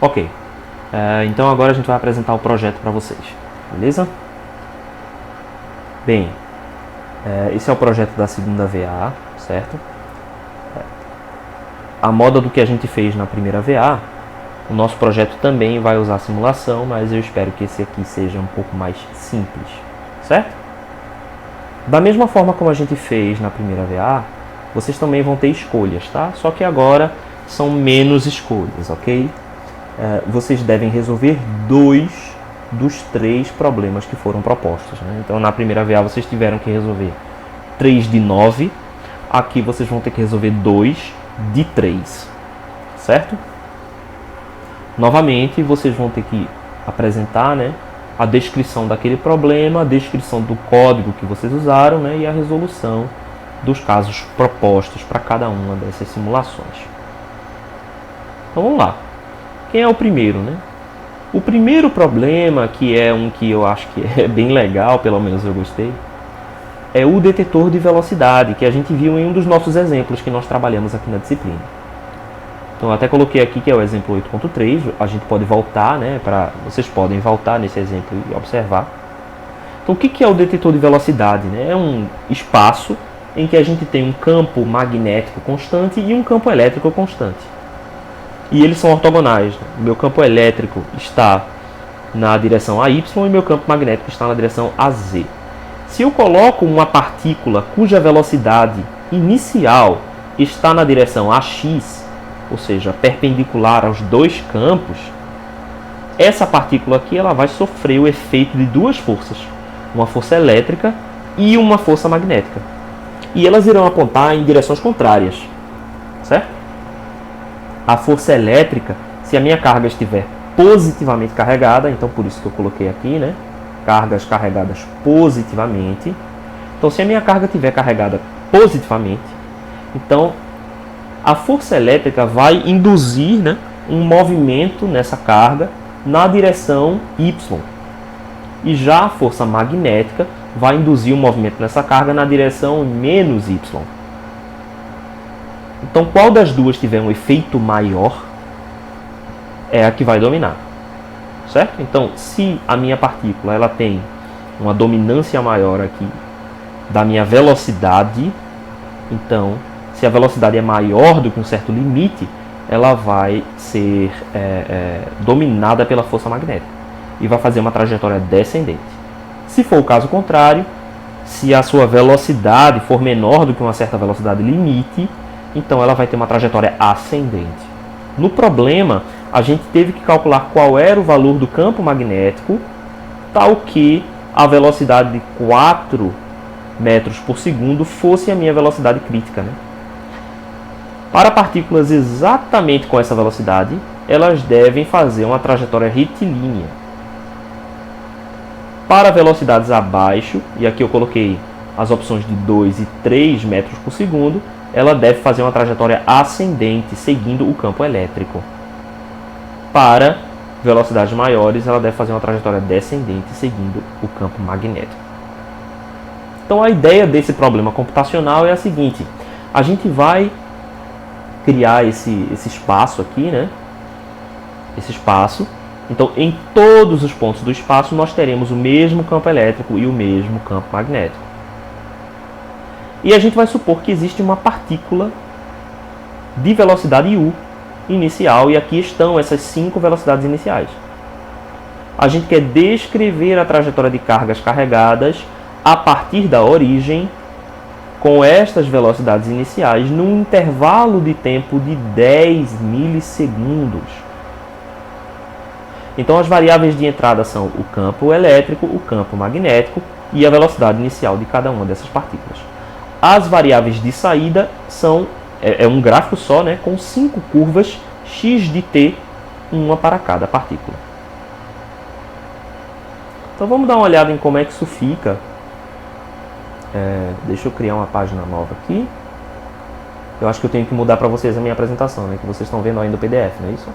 Ok, então agora a gente vai apresentar o projeto para vocês, beleza? Bem, esse é o projeto da segunda VA, certo? A moda do que a gente fez na primeira VA, o nosso projeto também vai usar simulação, mas eu espero que esse aqui seja um pouco mais simples, certo? Da mesma forma como a gente fez na primeira VA, vocês também vão ter escolhas, tá? Só que agora são menos escolhas, ok? Vocês devem resolver 2 dos 3 problemas que foram propostos, né? Então na primeira VA vocês tiveram que resolver 3 de 9, aqui vocês vão ter que resolver 2 de 3, certo? Novamente vocês vão ter que apresentar, né, a descrição daquele problema, a descrição do código que vocês usaram, né, e a resolução dos casos propostos para cada uma dessas simulações. Então vamos lá. Quem é o primeiro, né? O primeiro problema, que é um que eu acho que é bem legal, pelo menos eu gostei, é o detetor de velocidade, que a gente viu em um dos nossos exemplos que nós trabalhamos aqui na disciplina. Então eu até coloquei aqui que é o exemplo 8.3, a gente pode voltar, né, vocês podem voltar nesse exemplo e observar. Então o que é o detetor de velocidade, né? É um espaço em que a gente tem um campo magnético constante e um campo elétrico constante. E eles são ortogonais. O meu campo elétrico está na direção AY e meu campo magnético está na direção AZ. Se eu coloco uma partícula cuja velocidade inicial está na direção AX, ou seja, perpendicular aos dois campos, essa partícula aqui ela vai sofrer o efeito de 2 forças, uma força elétrica e uma força magnética. E elas irão apontar em direções contrárias, certo? A força elétrica, se a minha carga estiver positivamente carregada, então por isso que eu coloquei aqui, né? Cargas carregadas positivamente. Então se a minha carga estiver carregada positivamente, então a força elétrica vai induzir, né, um movimento nessa carga na direção Y. E já a força magnética vai induzir um movimento nessa carga na direção menos Y. Então, qual das duas tiver um efeito maior é a que vai dominar, certo? Então, se a minha partícula ela tem uma dominância maior aqui da minha velocidade, então, se a velocidade é maior do que um certo limite, ela vai ser dominada pela força magnética e vai fazer uma trajetória descendente. Se for o caso contrário, se a sua velocidade for menor do que uma certa velocidade limite, então ela vai ter uma trajetória ascendente. No problema, a gente teve que calcular qual era o valor do campo magnético, tal que a velocidade de 4 metros por segundo fosse a minha velocidade crítica, né? Para partículas exatamente com essa velocidade, elas devem fazer uma trajetória retilínea. Para velocidades abaixo, e aqui eu coloquei as opções de 2 e 3 metros por segundo, ela deve fazer uma trajetória ascendente, seguindo o campo elétrico. Para velocidades maiores, ela deve fazer uma trajetória descendente, seguindo o campo magnético. Então a ideia desse problema computacional é a seguinte: a gente vai criar esse espaço aqui, né? Esse espaço. Então, em todos os pontos do espaço, nós teremos o mesmo campo elétrico e o mesmo campo magnético. E a gente vai supor que existe uma partícula de velocidade u inicial, e aqui estão essas 5 velocidades iniciais. A gente quer descrever a trajetória de cargas carregadas a partir da origem com estas velocidades iniciais num intervalo de tempo de 10 milissegundos. Então as variáveis de entrada são o campo elétrico, o campo magnético e a velocidade inicial de cada uma dessas partículas. As variáveis de saída são um gráfico só, né, com 5 curvas x de t, uma para cada partícula. Então vamos dar uma olhada em como é que isso fica. Deixa eu criar uma página nova aqui. Eu acho que eu tenho que mudar para vocês a minha apresentação, né, que vocês estão vendo ainda o PDF, não é isso?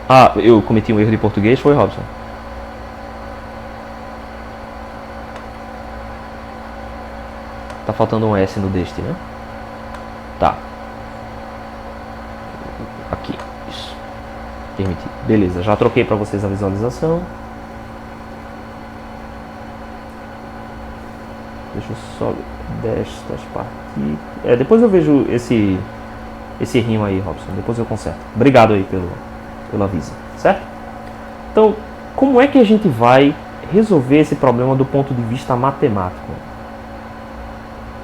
Ah, eu cometi um erro de português, foi, Robson? Tá faltando um S no deste, né? Tá. Aqui. Isso. Permitido. Beleza, já troquei para vocês a visualização. Deixa eu só destas partículas. Depois eu vejo esse rimo aí, Robson. Depois eu conserto. Obrigado aí pelo aviso, certo? Então, como é que a gente vai resolver esse problema do ponto de vista matemático?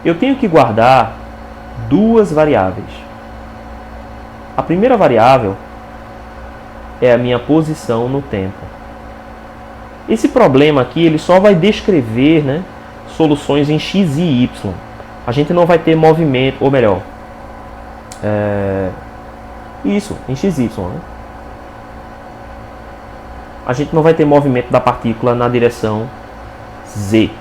Eu tenho que guardar duas variáveis. A primeira variável é a minha posição no tempo. Esse problema aqui ele só vai descrever, né, soluções em x e y. A gente não vai ter movimento, ou melhor, isso, em x e y. Né? A gente não vai ter movimento da partícula na direção z,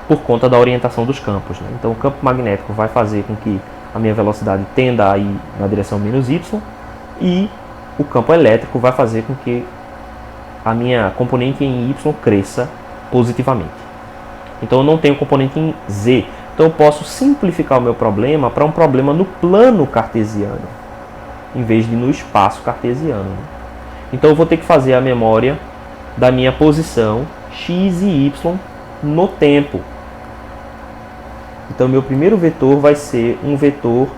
por conta da orientação dos campos. Né? Então o campo magnético vai fazer com que a minha velocidade tenda a ir na direção menos y, e o campo elétrico vai fazer com que a minha componente em y cresça positivamente. Então eu não tenho componente em z. Então eu posso simplificar o meu problema para um problema no plano cartesiano, em vez de no espaço cartesiano. Né? Então eu vou ter que fazer a memória da minha posição x e y no tempo. Então meu primeiro vetor vai ser um vetor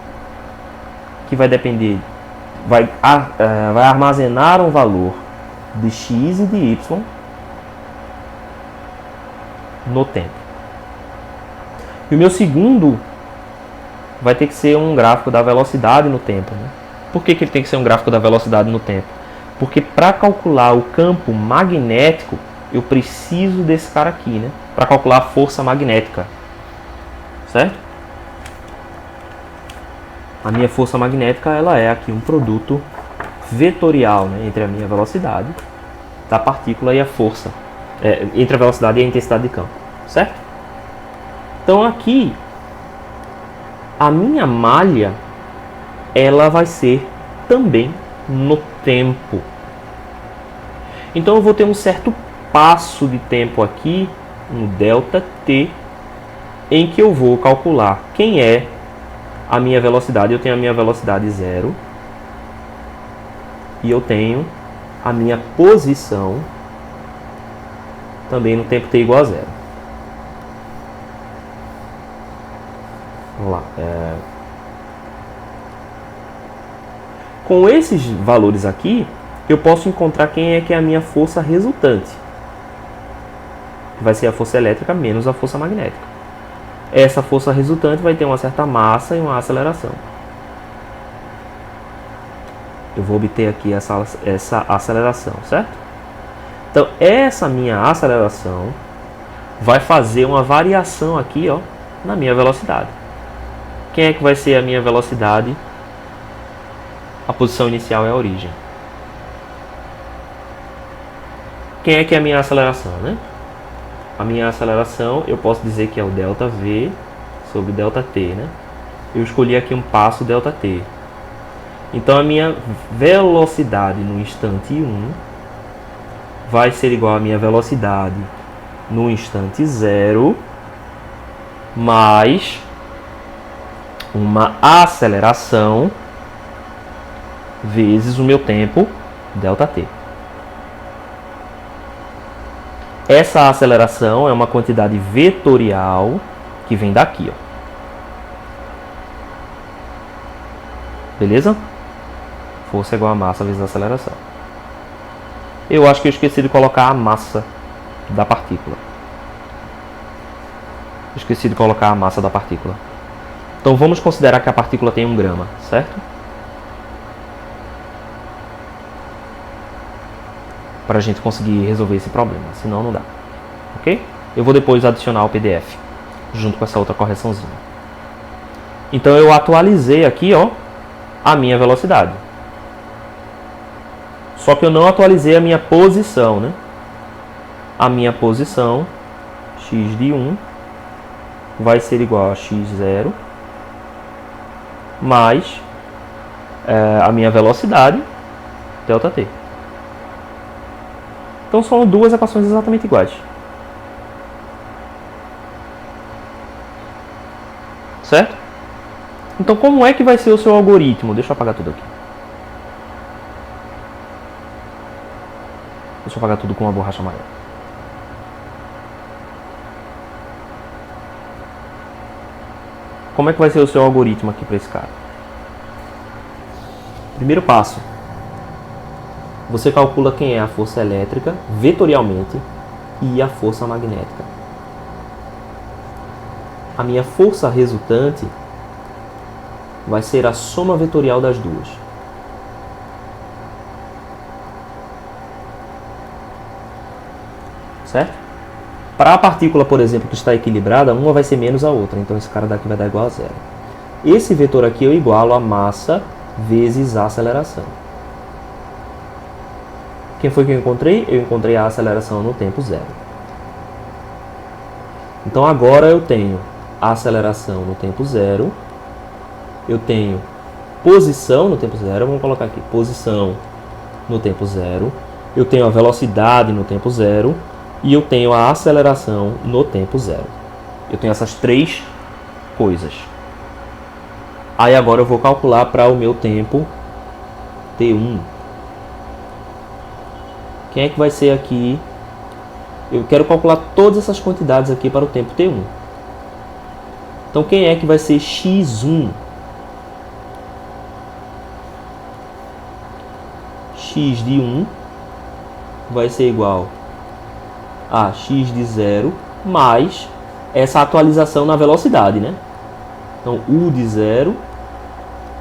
que vai depender, vai armazenar um valor de x e de y no tempo. E o meu segundo vai ter que ser um gráfico da velocidade no tempo. Né? Por que ele tem que ser um gráfico da velocidade no tempo? Porque para calcular o campo magnético, eu preciso desse cara aqui, né? Para calcular a força magnética. Certo? A minha força magnética ela é aqui um produto vetorial, né? Entre a minha velocidade da partícula e a força. Entre a velocidade e a intensidade de campo. Certo? Então aqui, a minha malha, ela vai ser também no tempo. Então eu vou ter um certo passo de tempo aqui, no ΔT, em que eu vou calcular quem é a minha velocidade. Eu tenho a minha velocidade 0 e eu tenho a minha posição também no tempo t igual a 0. Vamos lá. Com esses valores aqui, eu posso encontrar quem é que é a minha força resultante. Que vai ser a força elétrica menos a força magnética. Essa força resultante vai ter uma certa massa e uma aceleração. Eu vou obter aqui essa aceleração, certo? Então, essa minha aceleração vai fazer uma variação aqui, ó, na minha velocidade. Quem é que vai ser a minha velocidade? A posição inicial é a origem. Quem é que é a minha aceleração, né? A minha aceleração, eu posso dizer que é o ΔV sobre ΔT, né? Eu escolhi aqui um passo ΔT. Então, a minha velocidade no instante 1 vai ser igual à minha velocidade no instante 0 mais uma aceleração vezes o meu tempo ΔT. Essa aceleração é uma quantidade vetorial que vem daqui, ó. Beleza? Força igual a massa vezes a aceleração. Eu acho que eu esqueci de colocar a massa da partícula. Esqueci de colocar a massa da partícula. Então vamos considerar que a partícula tem 1 grama, certo? Para a gente conseguir resolver esse problema, senão não dá. Ok? Eu vou depois adicionar o PDF, junto com essa outra correçãozinha. Então eu atualizei aqui, ó, a minha velocidade. Só que eu não atualizei a minha posição, né? A minha posição, x de 1, vai ser igual a x0, mais a minha velocidade, ΔT. Então são duas equações exatamente iguais. Certo? Então como é que vai ser o seu algoritmo? Deixa eu apagar tudo aqui. Deixa eu apagar tudo com uma borracha amarela. Como é que vai ser o seu algoritmo aqui para esse cara? Primeiro passo. Você calcula quem é a força elétrica vetorialmente e a força magnética. A minha força resultante vai ser a soma vetorial das duas. Certo? Para a partícula, por exemplo, que está equilibrada, uma vai ser menos a outra. Então esse cara daqui vai dar igual a zero. Esse vetor aqui eu igualo a massa vezes a aceleração. Quem foi que eu encontrei? Eu encontrei a aceleração no tempo zero. Então agora eu tenho a aceleração no tempo zero. Eu tenho posição no tempo zero. Vamos colocar aqui, posição no tempo zero. Eu tenho a velocidade no tempo zero. E eu tenho a aceleração no tempo zero. Eu tenho essas três coisas. Aí agora eu vou calcular para o meu tempo T1. Quem é que vai ser aqui? Eu quero calcular todas essas quantidades aqui para o tempo T1. Então quem é que vai ser x1? X de 1 vai ser igual a x de 0 mais essa atualização na velocidade, né? Então, u de 0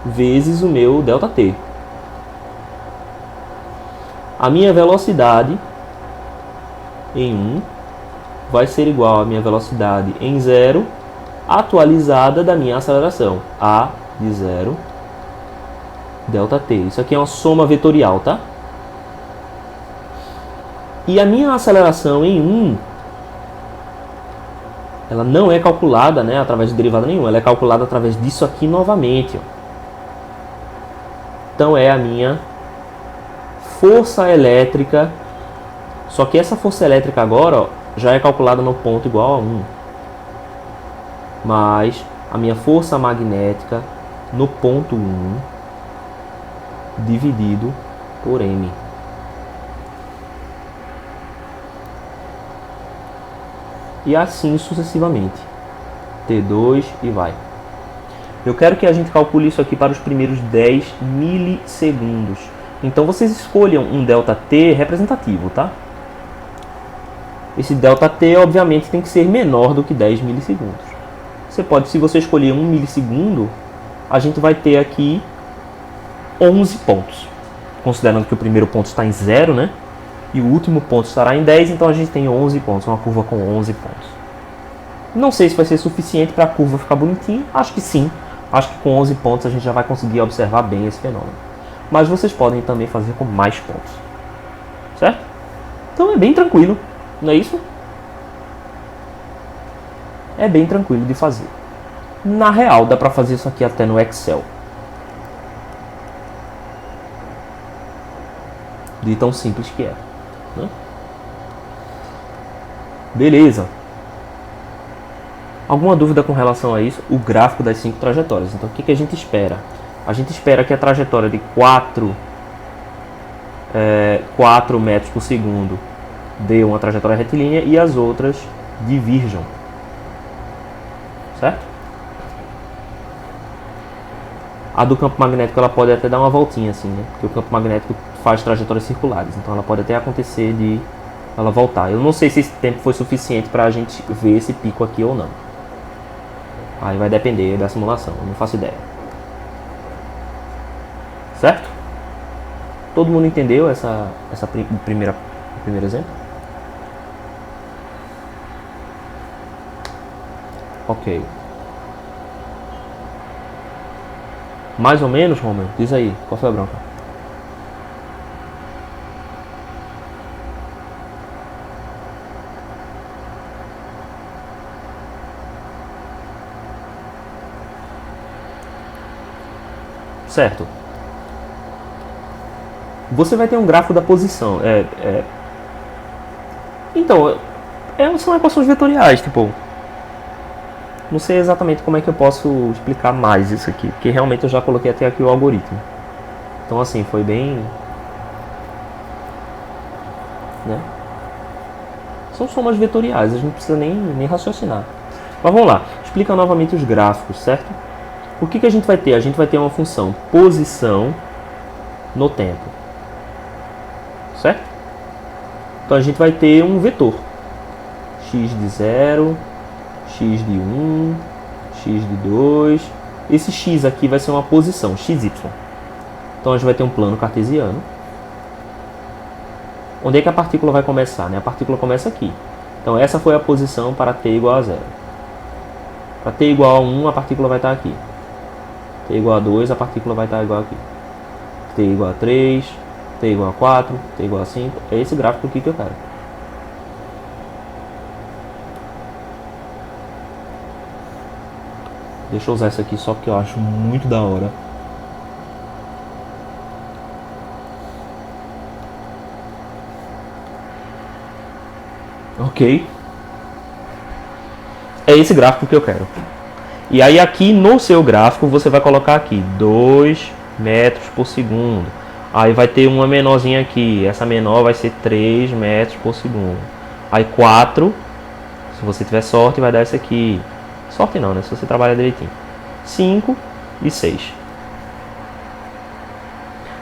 vezes o meu ΔT. A minha velocidade em 1 vai ser igual à minha velocidade em 0 atualizada da minha aceleração. A de 0 ΔT. Isso aqui é uma soma vetorial, tá? E a minha aceleração em 1, ela não é calculada, né, através de derivada nenhuma. Ela é calculada através disso aqui novamente. Ó. Então é a minha força elétrica. Só que essa força elétrica agora, ó, já é calculada no ponto igual a 1. Mais a minha força magnética no ponto 1 dividido por m. E assim sucessivamente. T2 e vai. Eu quero que a gente calcule isso aqui para os primeiros 10 milissegundos. Então vocês escolham um ΔT representativo, tá? Esse ΔT obviamente tem que ser menor do que 10 milissegundos. Você pode, se você escolher 1 milissegundo, a gente vai ter aqui 11 pontos. Considerando que o primeiro ponto está em 0, né? E o último ponto estará em 10, então a gente tem 11 pontos, uma curva com 11 pontos. Não sei se vai ser suficiente para a curva ficar bonitinha, acho que sim. Acho que com 11 pontos a gente já vai conseguir observar bem esse fenômeno. Mas vocês podem também fazer com mais pontos. Certo? Então é bem tranquilo, não é isso? É bem tranquilo de fazer. Na real, dá para fazer isso aqui até no Excel. De tão simples que é. Né? Beleza. Alguma dúvida com relação a isso? O gráfico das 5 trajetórias. Então, o que a gente espera? A gente espera que a trajetória de 4 metros por segundo dê uma trajetória retilínea e as outras divirjam. Certo? A do campo magnético ela pode até dar uma voltinha assim, né? Porque o campo magnético faz trajetórias circulares, então ela pode até acontecer de ela voltar. Eu não sei se esse tempo foi suficiente para a gente ver esse pico aqui ou não. Aí vai depender da simulação, eu não faço ideia. Certo? Todo mundo entendeu o primeiro exemplo? Ok. Mais ou menos, Romero? Diz aí, qual foi a bronca? Certo. Você vai ter um gráfico da posição. Então, são equações vetoriais, tipo... Não sei exatamente como é que eu posso explicar mais isso aqui, porque realmente eu já coloquei até aqui o algoritmo. Então assim, foi bem... né? São somas vetoriais, a gente não precisa nem raciocinar. Mas vamos lá, explica novamente os gráficos, certo? O que a gente vai ter? A gente vai ter uma função posição no tempo, certo? Então a gente vai ter um vetor, x de 0, x de 1, x de 2. Esse x aqui vai ser uma posição, xy. Então a gente vai ter um plano cartesiano. Onde é que a partícula vai começar? Né? A partícula começa aqui. Então essa foi a posição para t igual a 0. Para t igual a 1, a partícula vai estar aqui. T igual a 2, a partícula vai estar igual aqui. T igual a 3, T igual a 4, T igual a 5. É esse gráfico aqui que eu quero. Deixa eu usar isso aqui só porque eu acho muito da hora. Ok. É esse gráfico que eu quero. E aí aqui no seu gráfico você vai colocar aqui 2 metros por segundo. Aí vai ter uma menorzinha aqui. Essa menor vai ser 3 metros por segundo. Aí 4, se você tiver sorte, vai dar essa aqui. Sorte não, né? Se você trabalha direitinho. 5 e 6.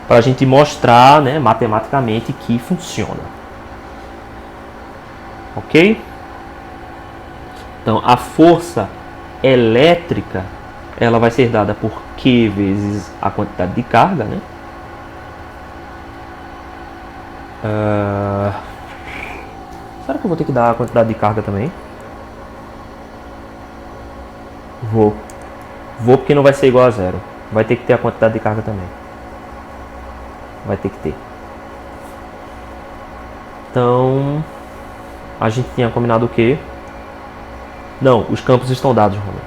Para a gente mostrar, né, matematicamente que funciona. Ok? Então, a força elétrica, ela vai ser dada por Q vezes a quantidade de carga, né? Será que eu vou ter que dar a quantidade de carga também? Vou porque não vai ser igual a 0. Vai ter que ter a quantidade de carga também. Vai ter que ter. Então, a gente tinha combinado o quê? Não, os campos estão dados, Romero.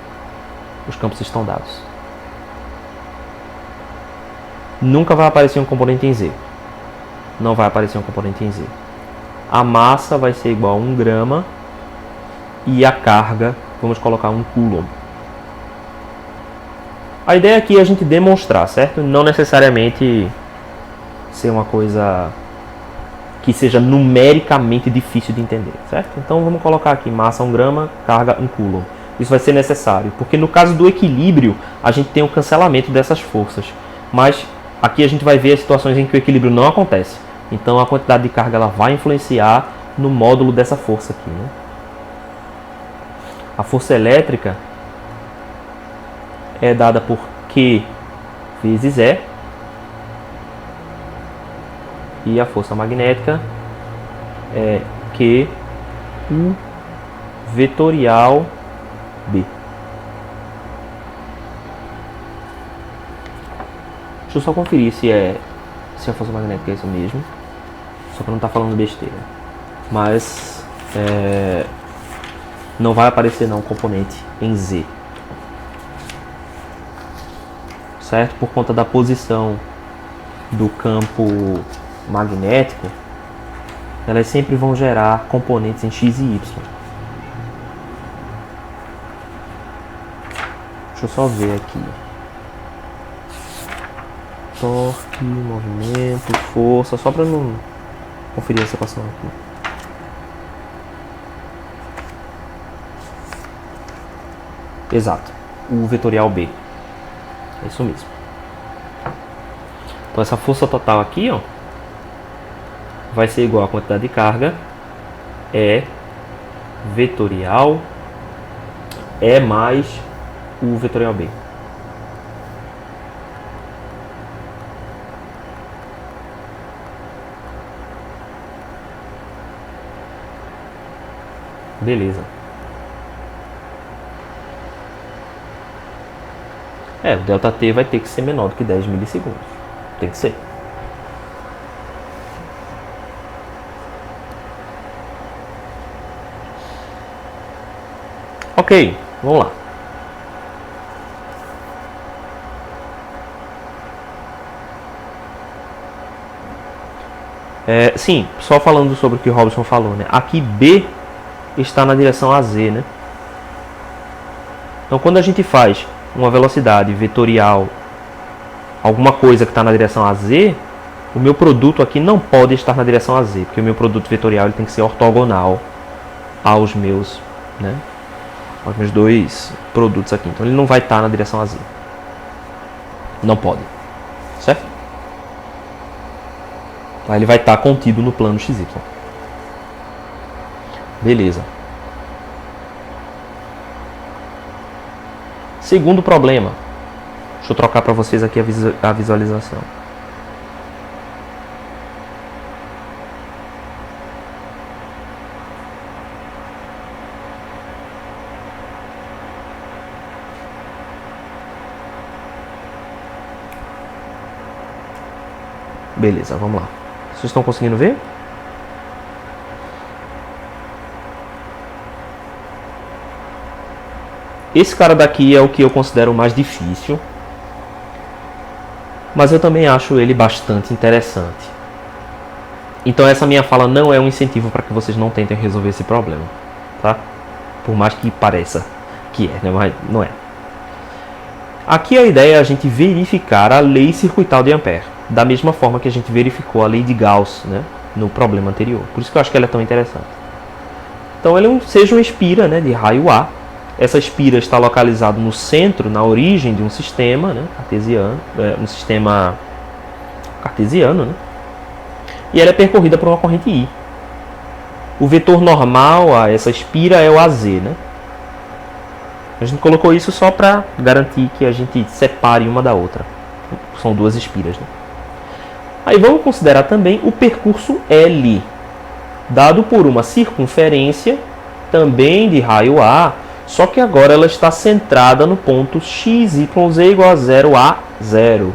Os campos estão dados. Nunca vai aparecer um componente em Z. Não vai aparecer um componente em Z. A massa vai ser igual a 1 grama. E a carga, vamos colocar 1 coulomb. A ideia aqui é a gente demonstrar, certo? Não necessariamente ser uma coisa que seja numericamente difícil de entender, certo? Então vamos colocar aqui massa 1 grama, carga 1 coulomb. Isso vai ser necessário, porque no caso do equilíbrio, a gente tem um cancelamento dessas forças. Mas aqui a gente vai ver as situações em que o equilíbrio não acontece. Então a quantidade de carga ela vai influenciar no módulo dessa força aqui, né? A força elétrica é dada por Q vezes E. E a força magnética é Q U vetorial B. Deixa eu só conferir se a força magnética é isso mesmo. Só para não estar falando besteira. Mas não vai aparecer não componente em Z. Certo? Por conta da posição do campo magnético, elas sempre vão gerar componentes em x e y. Deixa eu só ver aqui. Torque, movimento, força, só para não conferir essa equação aqui. Exato, o vetorial B. É isso mesmo. Então essa força total aqui, ó, vai ser igual à quantidade de carga E vetorial E mais o vetorial B. Beleza. O delta T vai ter que ser menor do que 10 milissegundos. Tem que ser. Ok, vamos lá. Sim, só falando sobre o que o Robson falou, né? Aqui B está na direção AZ, né? Então, quando a gente faz uma velocidade vetorial, alguma coisa que está na direção AZ, o meu produto aqui não pode estar na direção AZ, porque o meu produto vetorial ele tem que ser ortogonal aos meus, né, aos meus dois produtos aqui. Então, ele não vai estar na direção AZ. Não pode. Certo? Aí ele vai estar contido no plano XY. Beleza. Segundo problema. Deixa eu trocar para vocês aqui a visualização. Beleza, vamos lá. Vocês estão conseguindo ver? Esse cara daqui é o que eu considero o mais difícil, mas eu também acho ele bastante interessante. Então essa minha fala não é um incentivo para que vocês não tentem resolver esse problema, tá? Por mais que pareça que é, né? Mas não é. Aqui a ideia é a gente verificar a lei circuital de Ampère, da mesma forma que a gente verificou a lei de Gauss, né, no problema anterior. Por isso que eu acho que ela é tão interessante. Então ele seja uma espira, né, de raio A. Essa espira está localizada no centro, na origem de um sistema, né, cartesiano, um sistema cartesiano, né, e ela é percorrida por uma corrente I. O vetor normal a essa espira é o AZ, né? A gente colocou isso só para garantir que a gente separe uma da outra. São duas espiras, né? Aí vamos considerar também o percurso L, dado por uma circunferência, também de raio A, só que agora ela está centrada no ponto x, y, z igual a 0, a 0.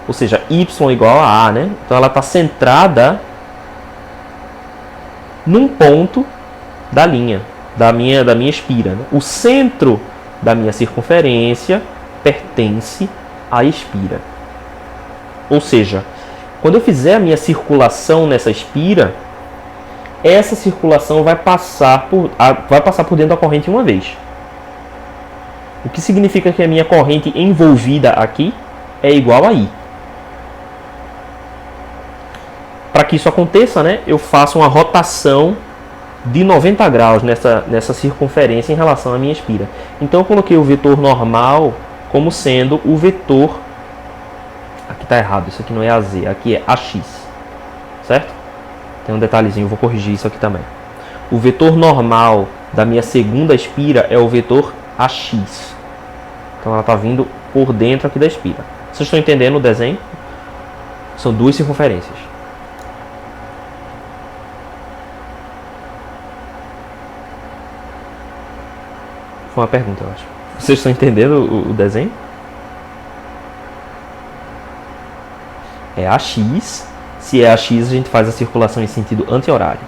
Ou seja, y igual a A, né? Então ela está centrada num ponto da linha, da minha espira, né? O centro da minha circunferência pertence à espira. Ou seja, quando eu fizer a minha circulação nessa espira, essa circulação vai passar por dentro da corrente uma vez. O que significa que a minha corrente envolvida aqui é igual a I. Para que isso aconteça, né, eu faço uma rotação de 90 graus nessa circunferência em relação à minha espira. Então eu coloquei o vetor normal como sendo o vetor... Aqui está errado, isso aqui não é AZ, aqui é AX. Certo? Tem um detalhezinho, eu vou corrigir isso aqui também. O vetor normal da minha segunda espira é o vetor AX. Então ela está vindo por dentro aqui da espira. Vocês estão entendendo o desenho? São duas circunferências. Foi uma pergunta, eu acho. Vocês estão entendendo o desenho? É AX. Se é AX, a gente faz a circulação em sentido anti-horário.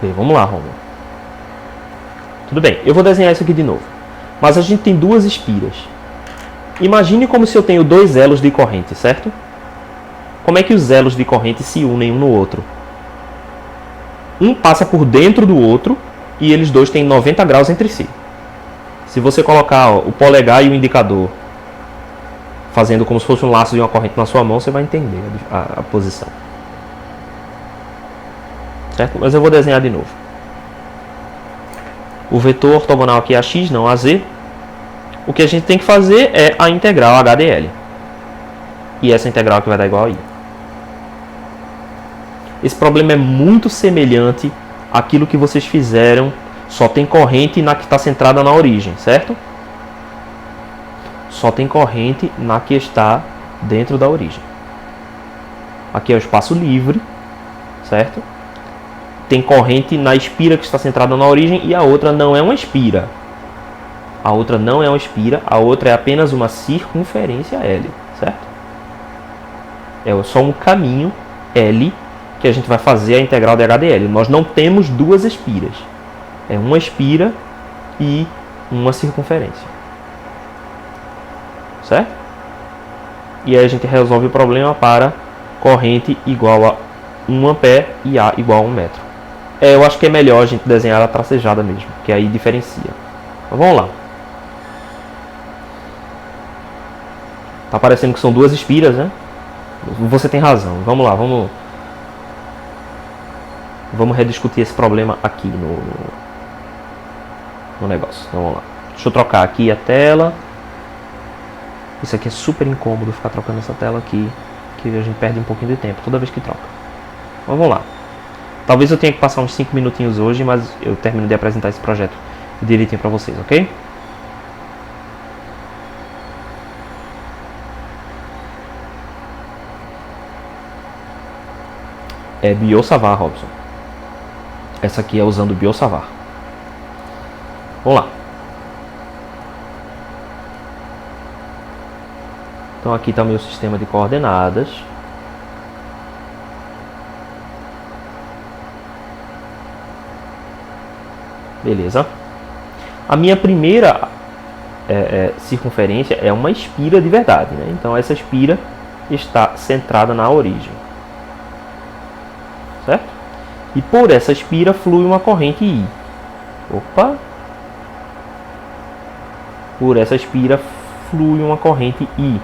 Bem, vamos lá, Romulo. Tudo bem, eu vou desenhar isso aqui de novo. Mas a gente tem duas espiras. Imagine como se eu tenho dois elos de corrente, certo? Como é que os elos de corrente se unem um no outro? Um passa por dentro do outro e eles dois têm 90 graus entre si. Se você colocar o polegar e o indicador fazendo como se fosse um laço de uma corrente na sua mão, você vai entender a posição. Certo? Mas eu vou desenhar de novo. O vetor ortogonal aqui é AX, não AZ. O que a gente tem que fazer é a integral HDL. E essa integral aqui vai dar igual a I. Esse problema é muito semelhante àquilo que vocês fizeram. Só tem corrente na que está centrada na origem, certo? Só tem corrente na que está dentro da origem. Aqui é o espaço livre, certo? Tem corrente na espira que está centrada na origem e a outra não é uma espira. A outra não é uma espira, a outra é apenas uma circunferência L, certo? É só um caminho L que a gente vai fazer a integral de HDL. Nós não temos duas espiras. É uma espira e uma circunferência. Certo? E aí a gente resolve o problema para corrente igual a 1 ampere e A igual a 1 metro. Eu acho que é melhor a gente desenhar a tracejada mesmo, que aí diferencia. Então, vamos lá. Tá parecendo que são duas espiras, né? Você tem razão. Vamos lá, vamos rediscutir esse problema aqui no negócio. Então, vamos lá. Deixa eu trocar aqui a tela. Isso aqui é super incômodo, ficar trocando essa tela aqui, que a gente perde um pouquinho de tempo toda vez que troca. Mas vamos lá. Talvez eu tenha que passar uns 5 minutinhos hoje, mas eu termino de apresentar esse projeto direitinho para vocês, ok? É Biosavar, Robson. Essa aqui é usando Biosavar. Vamos lá. Então aqui está o meu sistema de coordenadas. Beleza. A minha primeira circunferência é uma espira de verdade, né? Então essa espira está centrada na origem. Certo? E por essa espira flui uma corrente I. Opa! Por essa espira flui uma corrente I.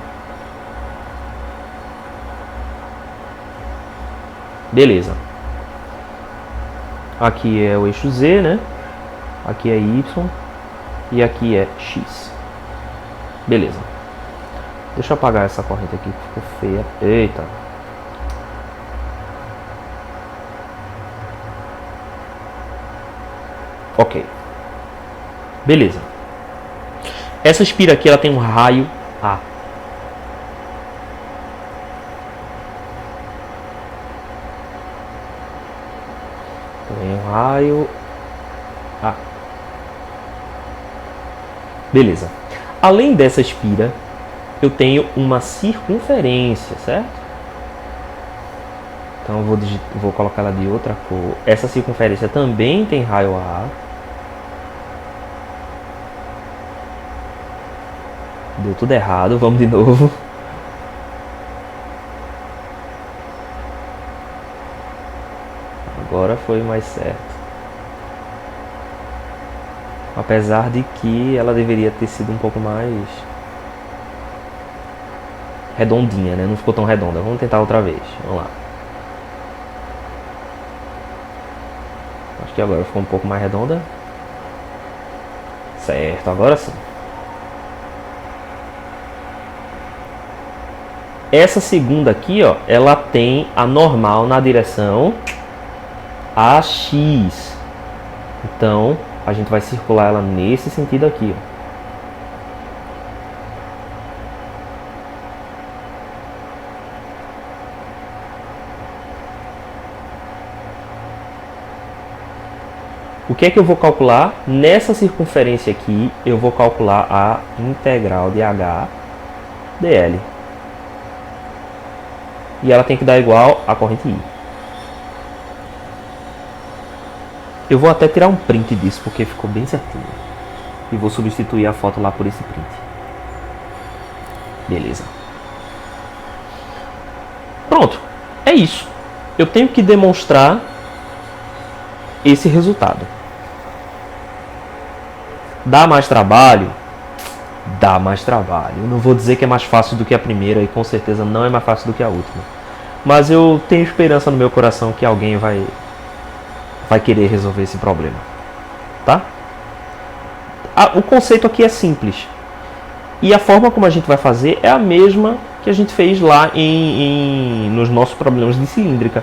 Beleza. Aqui é o eixo Z, né? Aqui é Y. E aqui é X. Beleza. Deixa eu apagar essa corrente aqui que ficou feia. Eita. Ok. Beleza. Essa espira aqui ela tem um raio A. Tem um raio A. Beleza. Além dessa espira, eu tenho uma circunferência, certo? Então eu vou colocar ela de outra cor. Essa circunferência também tem raio A. Deu tudo errado, vamos de novo. Agora foi mais certo. Apesar de que ela deveria ter sido um pouco mais redondinha, né? Não ficou tão redonda. Vamos tentar outra vez. Vamos lá. Acho que agora ficou um pouco mais redonda. Certo, agora sim. Essa segunda aqui, ó, ela tem a normal na direção AX. Então, a gente vai circular ela nesse sentido aqui, ó. O que é que eu vou calcular? Nessa circunferência aqui, eu vou calcular a integral de H dl. E ela tem que dar igual à corrente I. Eu vou até tirar um print disso, porque ficou bem certinho. E vou substituir a foto lá por esse print. Beleza. Pronto. É isso. Eu tenho que demonstrar esse resultado. Dá mais trabalho? Dá mais trabalho. Eu não vou dizer que é mais fácil do que a primeira, e com certeza não é mais fácil do que a última. Mas eu tenho esperança no meu coração que alguém vai querer resolver esse problema. Tá? O conceito aqui é simples. E a forma como a gente vai fazer é a mesma que a gente fez lá nos nossos problemas de cilíndrica.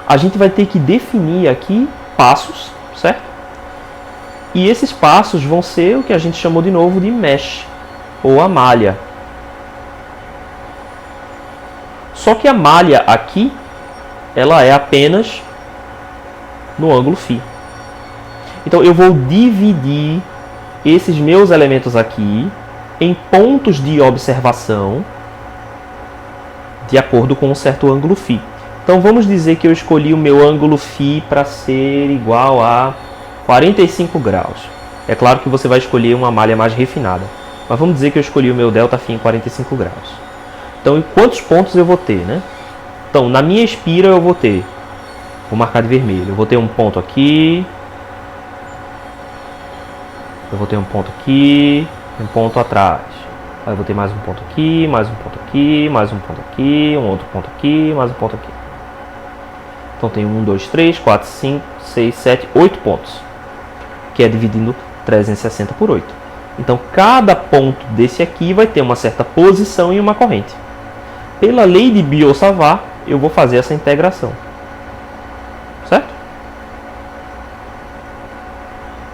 A gente vai ter que definir aqui passos, certo? E esses passos vão ser o que a gente chamou de novo de mesh, ou a malha. Só que a malha aqui, ela é apenas no ângulo φ. Então eu vou dividir esses meus elementos aqui em pontos de observação de acordo com um certo ângulo φ. Então vamos dizer que eu escolhi o meu ângulo φ para ser igual a 45 graus. É claro que você vai escolher uma malha mais refinada. Mas vamos dizer que eu escolhi o meu ΔΦ em 45 graus. Então, em quantos pontos eu vou ter, né? Então, na minha espira eu vou ter Vou marcar de vermelho. Eu vou ter um ponto aqui. Eu vou ter um ponto aqui. Um ponto atrás. Aí eu vou ter mais um ponto aqui, mais um ponto aqui, mais um ponto aqui, um outro ponto aqui, mais um ponto aqui. Então tem 1, 2, 3, 4, 5, 6, 7, 8 pontos. Que é dividindo 360 por 8. Então cada ponto desse aqui vai ter uma certa posição e uma corrente. Pela lei de Biot-Savart, eu vou fazer essa integração. Certo?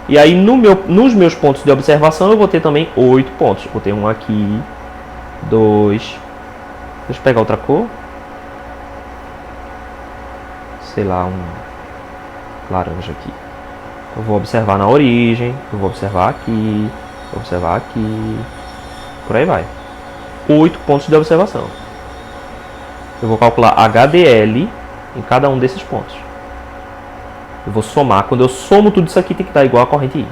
E aí nos meus pontos de observação eu vou ter também 8 pontos. Vou ter um aqui, 2. Deixa eu pegar outra cor. Sei lá, um laranja aqui. Eu vou observar na origem, eu vou observar aqui, vou observar aqui. Por aí vai. 8 pontos de observação. Eu vou calcular HDL em cada um desses pontos. Eu vou somar. Quando eu somo tudo isso aqui, tem que dar igual a corrente I.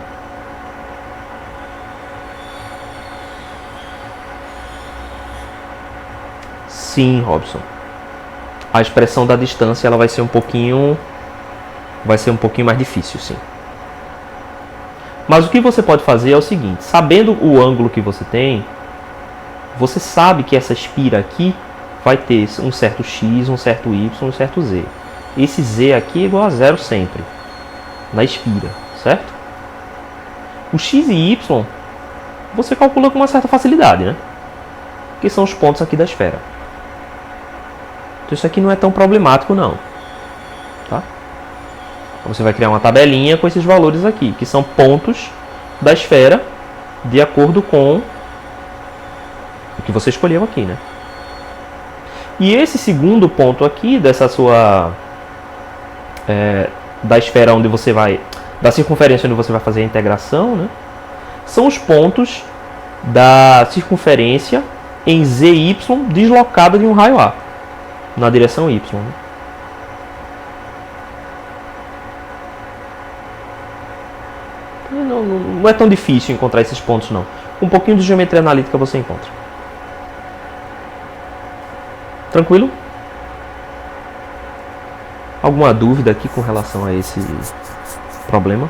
Sim, Robson. A expressão da distância ela vai ser um pouquinho mais difícil, sim. Mas o que você pode fazer é o seguinte. Sabendo o ângulo que você tem, você sabe que essa espira aqui vai ter um certo x, um certo y, um certo z. Esse z aqui é igual a zero sempre, na espira, certo? O x e y você calcula com uma certa facilidade, né? Que são os pontos aqui da esfera. Então isso aqui não é tão problemático não, tá? Então você vai criar uma tabelinha com esses valores aqui, que são pontos da esfera de acordo com o que você escolheu aqui, né? E esse segundo ponto aqui dessa sua da esfera onde você vai, da circunferência onde você vai fazer a integração, né? São os pontos da circunferência em ZY deslocada de um raio A na direção Y, né? Não é tão difícil encontrar esses pontos não. Com um pouquinho de geometria analítica você encontra. Tranquilo? Alguma dúvida aqui com relação a esse problema?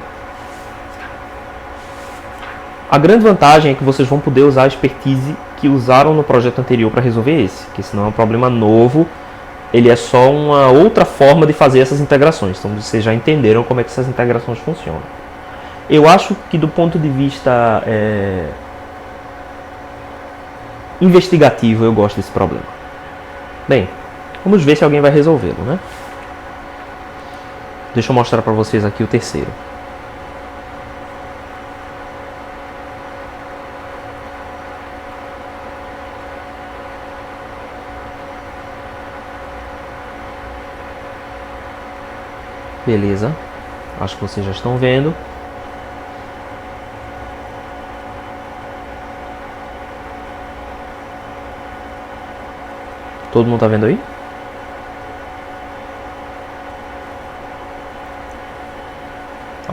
A grande vantagem é que vocês vão poder usar a expertise que usaram no projeto anterior para resolver esse, que se não é um problema novo, ele é só uma outra forma de fazer essas integrações. Então vocês já entenderam como é que essas integrações funcionam. Eu acho que do ponto de vista investigativo eu gosto desse problema. Bem, vamos ver se alguém vai resolvê-lo, né? Deixa eu mostrar para vocês aqui o terceiro. Beleza, acho que vocês já estão vendo. Todo mundo está vendo aí?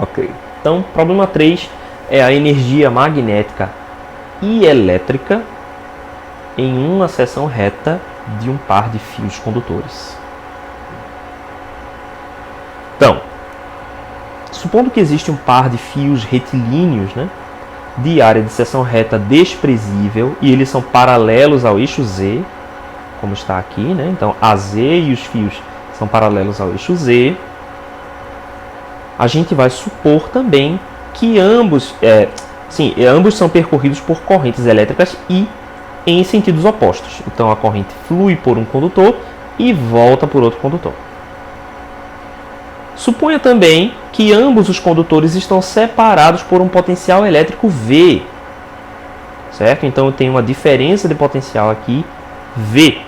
Ok. Então, problema 3 é a energia magnética e elétrica em uma seção reta de um par de fios condutores. Então, supondo que existe um par de fios retilíneos, né, de área de seção reta desprezível e eles são paralelos ao eixo Z, como está aqui, né? Então AZ e os fios são paralelos ao eixo Z. A gente vai supor também que ambos são percorridos por correntes elétricas e em sentidos opostos. Então a corrente flui por um condutor e volta por outro condutor. Suponha também que ambos os condutores estão separados por um potencial elétrico V, certo? Então eu tenho uma diferença de potencial aqui V.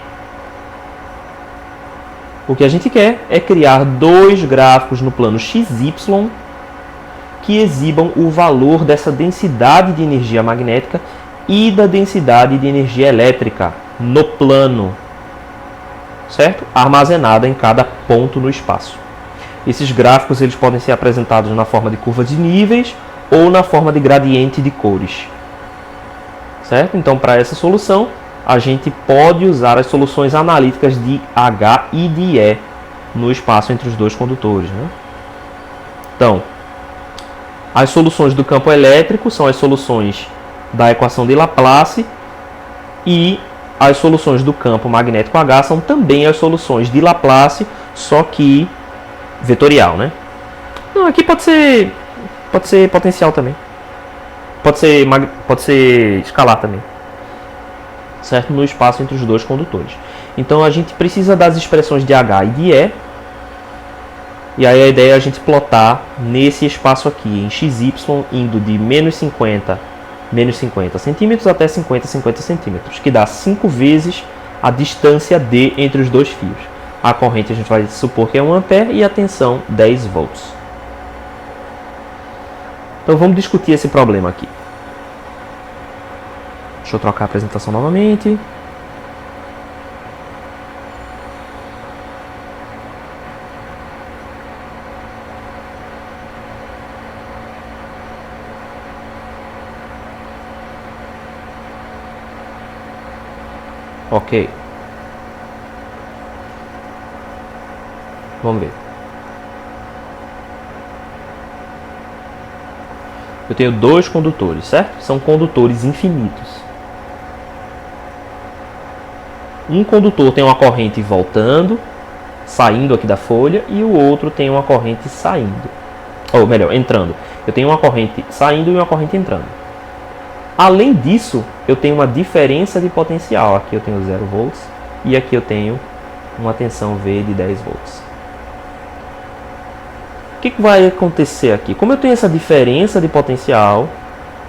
O que a gente quer é criar dois gráficos no plano XY que exibam o valor dessa densidade de energia magnética e da densidade de energia elétrica no plano, certo? Armazenada em cada ponto no espaço. Esses gráficos eles podem ser apresentados na forma de curva de níveis ou na forma de gradiente de cores, certo? Então, para essa solução, a gente pode usar as soluções analíticas de H e de E, no espaço entre os dois condutores, né? Então, as soluções do campo elétrico são as soluções da equação de Laplace, e as soluções do campo magnético H são também as soluções de Laplace, só que vetorial, né? Não, aqui pode ser potencial também. Pode ser escalar também. Certo? No espaço entre os dois condutores. Então a gente precisa das expressões de H e de E. E aí a ideia é a gente plotar nesse espaço aqui, em XY, indo de menos 50 centímetros até 50 centímetros, que dá 5 vezes a distância D entre os dois fios. A corrente a gente vai supor que é 1 ampere e a tensão 10 volts. Então vamos discutir esse problema aqui. Deixa eu trocar a apresentação novamente. Ok. Vamos ver. Eu tenho dois condutores, certo? São condutores infinitos. Um condutor tem uma corrente voltando, saindo aqui da folha, e o outro tem uma corrente saindo. Ou melhor, entrando. Eu tenho uma corrente saindo e uma corrente entrando. Além disso, eu tenho uma diferença de potencial. Aqui eu tenho 0 volts e aqui eu tenho uma tensão V de 10 volts. O que vai acontecer aqui? Como eu tenho essa diferença de potencial,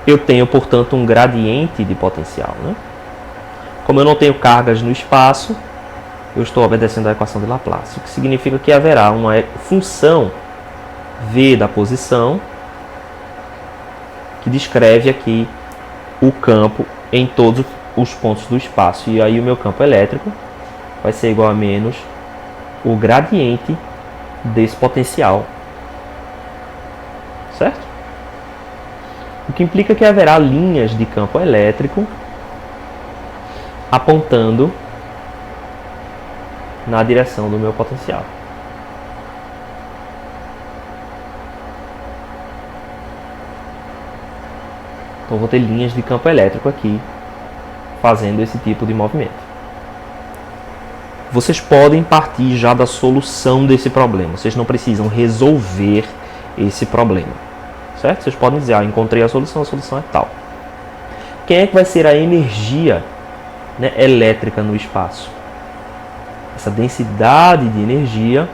eu tenho, portanto, um gradiente de potencial, né? Como eu não tenho cargas no espaço, eu estou obedecendo à equação de Laplace, o que significa que haverá uma função V da posição que descreve aqui o campo em todos os pontos do espaço. E aí o meu campo elétrico vai ser igual a menos o gradiente desse potencial. Certo? O que implica que haverá linhas de campo elétrico apontando na direção do meu potencial. Então vou ter linhas de campo elétrico aqui fazendo esse tipo de movimento. Vocês podem partir já da solução desse problema. Vocês não precisam resolver esse problema. Certo? Vocês podem dizer, encontrei a solução é tal. Quem é que vai ser a energia, né, elétrica no espaço? Essa densidade de energia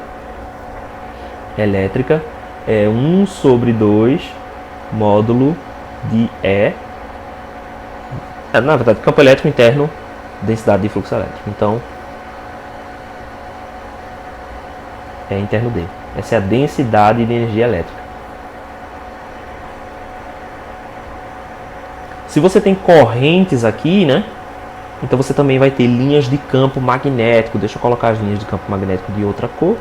elétrica é 1 sobre 2 módulo de E. Na verdade, campo elétrico interno, densidade de fluxo elétrico. Então, é interno D. Essa é a densidade de energia elétrica. Se você tem correntes aqui, né? Então você também vai ter linhas de campo magnético. Deixa eu colocar as linhas de campo magnético de outra cor.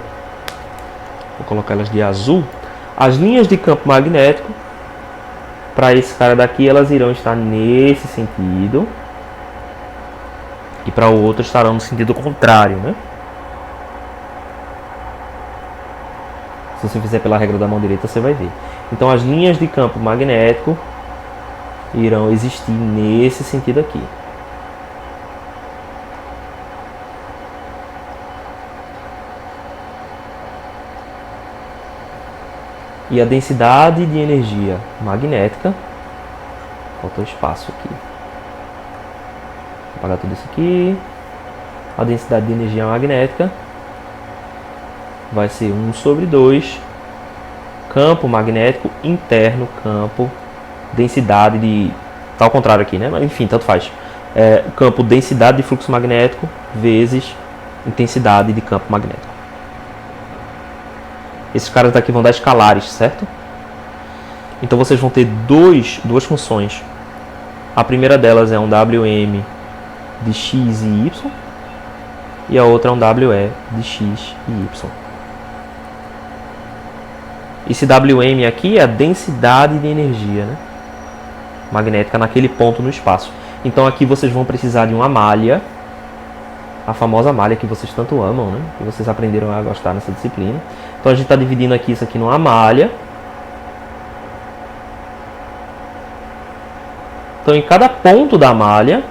Vou colocar elas de azul. As linhas de campo magnético, para esse cara daqui, elas irão estar nesse sentido. E para o outro estarão no sentido contrário, né? Se você fizer pela regra da mão direita, você vai ver. Então as linhas de campo magnético irão existir nesse sentido aqui. E a densidade de energia magnética, faltou espaço aqui. Vou apagar tudo isso aqui. A densidade de energia magnética vai ser 1 sobre 2 campo magnético interno, campo densidade de... Tá ao contrário aqui, né? Mas enfim, tanto faz. Campo densidade de fluxo magnético vezes intensidade de campo magnético. Esses caras daqui vão dar escalares, certo? Então vocês vão ter duas funções. A primeira delas é um Wm de x e y. E a outra é um We de x e y. Esse Wm aqui é a densidade de energia, né, magnética naquele ponto no espaço. Então aqui vocês vão precisar de uma malha a famosa malha que vocês tanto amam, né? Que vocês aprenderam a gostar nessa disciplina. Então a gente está dividindo aqui isso aqui numa malha. Então em cada ponto da malha,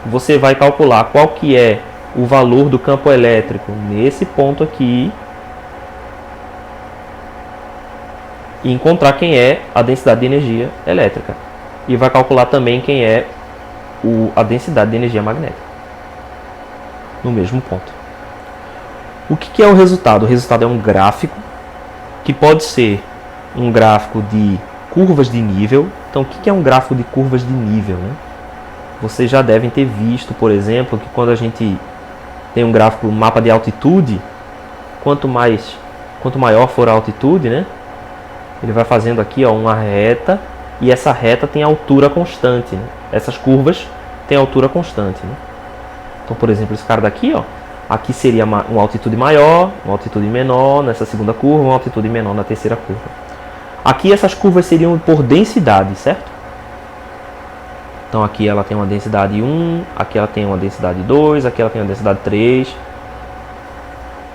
você vai calcular qual que é o valor do campo elétrico nesse ponto aqui e encontrar quem é a densidade de energia elétrica. E vai calcular também quem é a densidade de energia magnética no mesmo ponto. O que é o resultado? O resultado é um gráfico que pode ser um gráfico de curvas de nível. Então, o que é um gráfico de curvas de nível, né? Vocês já devem ter visto, por exemplo, que quando a gente tem um gráfico, um mapa de altitude, quanto maior for a altitude, né? Ele vai fazendo aqui, ó, uma reta, e essa reta tem altura constante, né? Essas curvas têm altura constante, né? Então, por exemplo, esse cara daqui, ó, aqui seria uma altitude maior, uma altitude menor nessa segunda curva, uma altitude menor na terceira curva. Aqui essas curvas seriam por densidade, certo? Então aqui ela tem uma densidade 1, aqui ela tem uma densidade 2, aqui ela tem uma densidade 3.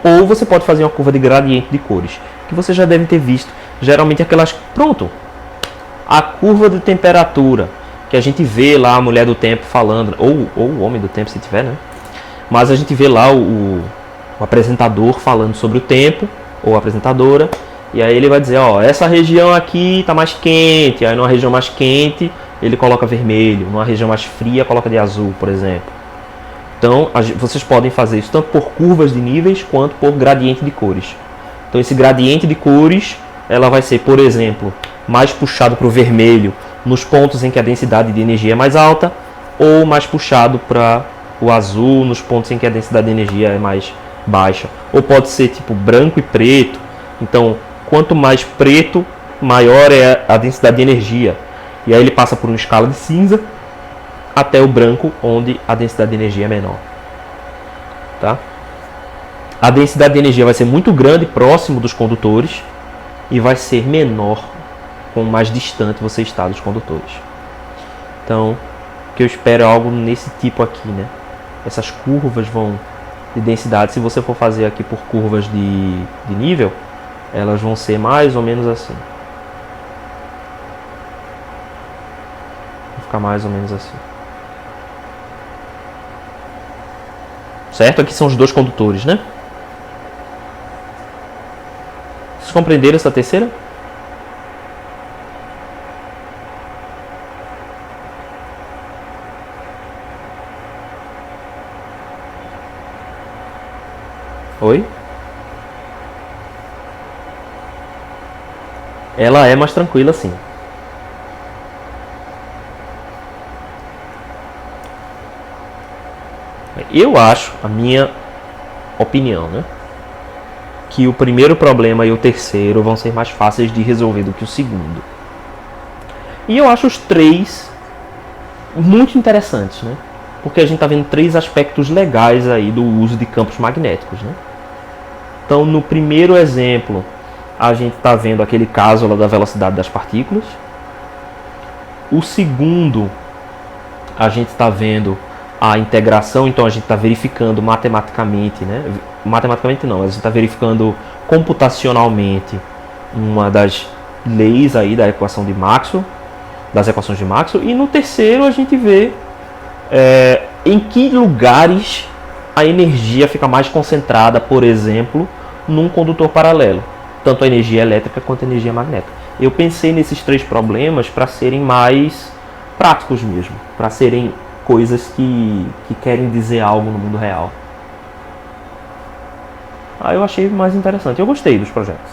Ou você pode fazer uma curva de gradiente de cores, que você já deve ter visto. Geralmente aquelas... Pronto! A curva de temperatura, que a gente vê lá a mulher do tempo falando, ou o homem do tempo se tiver, né? Mas a gente vê lá o apresentador falando sobre o tempo, ou a apresentadora, e aí ele vai dizer, ó, essa região aqui está mais quente, aí numa região mais quente ele coloca vermelho, numa região mais fria coloca de azul, por exemplo. Então vocês podem fazer isso tanto por curvas de níveis quanto por gradiente de cores. Então esse gradiente de cores, ela vai ser, por exemplo, mais puxado para o vermelho nos pontos em que a densidade de energia é mais alta, ou mais puxado para o azul nos pontos em que a densidade de energia é mais baixa. Ou pode ser tipo branco e preto. Então, quanto mais preto, maior é a densidade de energia. E aí ele passa por uma escala de cinza até o branco, onde a densidade de energia é menor. Tá? A densidade de energia vai ser muito grande próximo dos condutores e vai ser menor quanto mais distante você está dos condutores. Então, o que eu espero é algo nesse tipo aqui, né? Essas curvas vão de densidade, se você for fazer aqui por curvas de nível, elas vão ser mais ou menos assim. Vai ficar mais ou menos assim. Certo? Aqui são os dois condutores, né? Vocês compreenderam essa terceira? Oi? Ela é mais tranquila, sim. Eu acho, a minha opinião, né, que o primeiro problema e o terceiro vão ser mais fáceis de resolver do que o segundo. E eu acho os três muito interessantes, né? Porque a gente está vendo três aspectos legais aí do uso de campos magnéticos, né? Então, no primeiro exemplo, a gente está vendo aquele caso lá da velocidade das partículas. O segundo, a gente está vendo a integração, então a gente está verificando matematicamente, né? Matematicamente não, a gente está verificando computacionalmente uma das leis aí da equação de Maxwell, das equações de Maxwell. E no terceiro a gente vê em que lugares a energia fica mais concentrada, por exemplo, num condutor paralelo, tanto a energia elétrica quanto a energia magnética. Eu pensei nesses três problemas para serem mais práticos mesmo, para serem coisas que querem dizer algo no mundo real. Eu achei mais interessante, eu gostei dos projetos.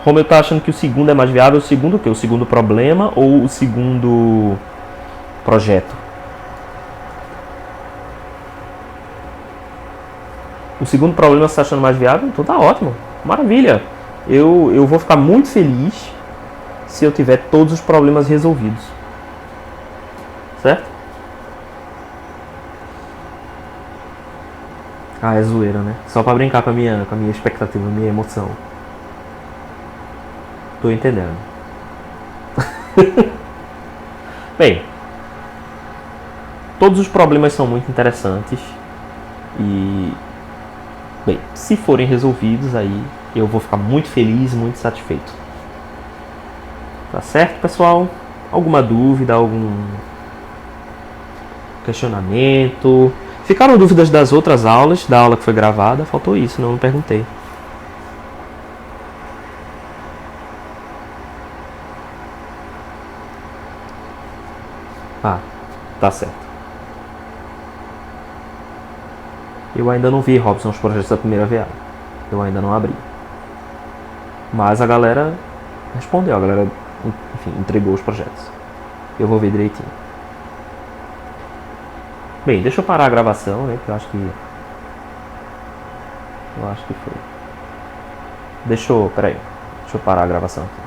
Romeu está achando que o segundo é mais viável. O segundo o quê? O segundo problema ou o segundo projeto? O segundo problema você está achando mais viável? Então tá ótimo, maravilha. Eu vou ficar muito feliz se eu tiver todos os problemas resolvidos. Certo? É zoeira, né? Só pra brincar com a minha expectativa, a minha emoção. Tô entendendo. Bem, todos os problemas são muito interessantes. E, bem, se forem resolvidos, aí eu vou ficar muito feliz, muito satisfeito. Tá certo, pessoal? Alguma dúvida, algum questionamento? Ficaram dúvidas das outras aulas, da aula que foi gravada? Faltou isso, não perguntei. Ah, tá certo. Eu ainda não vi, Robson, os projetos da primeira VA. Eu ainda não abri. Mas a galera respondeu, a galera, enfim, entregou os projetos. Eu vou ver direitinho. Bem, deixa eu parar a gravação, né? Porque eu acho que foi. Peraí. Deixa eu parar a gravação aqui.